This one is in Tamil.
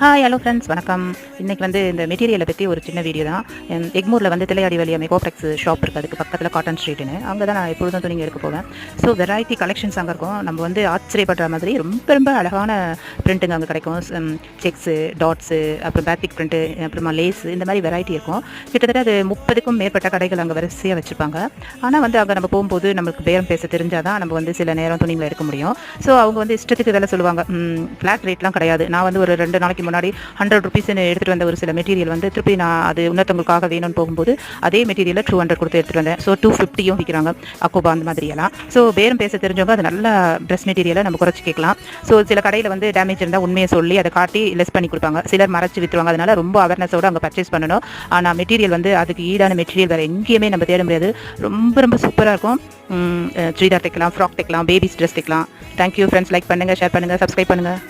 ஹலோ ஃப்ரெண்ட்ஸ், வணக்கம். இன்றைக்கி இந்த மெட்டீரியலை பற்றி ஒரு சின்ன வீடியோ தான். எக்மூரில் தில்லையாடி வழியாக மெகோப்ளெக்ஸ் ஷாப் இருக்குது, அதுக்கு பக்கத்தில் காட்டன் ஸ்ட்ரீட்டுன்னு. அங்கே தான் நான் எப்பொழுதும் துணிங்க எடுக்க போவேன். ஸோ வெரைட்டி கலெக்ஷன்ஸ் அங்கே இருக்கும். நம்ம ஆச்சரியப்படுற மாதிரி ரொம்ப ரொம்ப அழகான பிரிண்ட்டுங்க அங்கே கிடைக்கும். செக்ஸு, டாட்ஸு, அப்புறம் பேத்திக் பிரிண்ட்டு, அப்புறமா லேஸு, இந்த மாதிரி வெரைட்டி இருக்கும். கிட்டத்தட்ட அது 30க்கும் மேற்பட்ட கடைகள் அங்கே வரிசையாக வச்சுருப்பாங்க. ஆனால் அங்கே நம்ம போகும்போது நம்மளுக்கு பேரம் பேச தெரிஞ்சால் தான் நம்ம சில நேரம் துணிங்களை எடுக்க முடியும். ஸோ அவங்க இஷ்டத்துக்கு இதெல்லாம் சொல்லுவாங்க. ஃப்ளாட் ரேட்லாம் கிடையாது. நான் ஒரு 2 நாளைக்கு முன்னாடி 100 ருபீஸ்ன்னு எடுத்துகிட்டு வந்த ஒரு சில மெட்டீரியல் திருப்பி நான் அது இன்னொருத்தவங்களுக்காக வேணும்னு போகும்போது அதே மெட்டீரியலை 200 கொடுத்து எடுத்துகிட்டு வந்தேன். ஸோ 250யும் விற்கிறாங்க, அக்கோபா அந்த மாதிரியெல்லாம். ஸோ பேரம் பேச தெரிஞ்சவங்க அது நல்ல ட்ரெஸ் மெட்டீரியலை நம்ம குறைச்சி கேட்கலாம். ஸோ சில கடையில் டேமேஜ் இருந்தால் உண்மையை சொல்லி அதை காட்டி லெஸ் பண்ணி கொடுப்பாங்க. சிலர் மறைச்சி விற்றுவாங்க. அதனால ரொம்ப அவேர்னஸோடு அங்கே பர்ச்சேஸ் பண்ணணும். ஆனால் மெட்டீரியல் அதுக்கு ஈடான மெட்டீரியல் வேறு எங்கேயுமே நம்ம தேட முடியாது. ரொம்ப ரொம்ப சூப்பராக இருக்கும். சுடிதார் தைக்கலாம், ஃப்ராக் தைக்கலாம், பேபிஸ் ட்ரெஸ் தைக்கலாம். Thank you friends. லைக் பண்ணுங்கள், ஷேர் பண்ணுங்கள், சப்ஸ்கிரைப் பண்ணுங்கள்.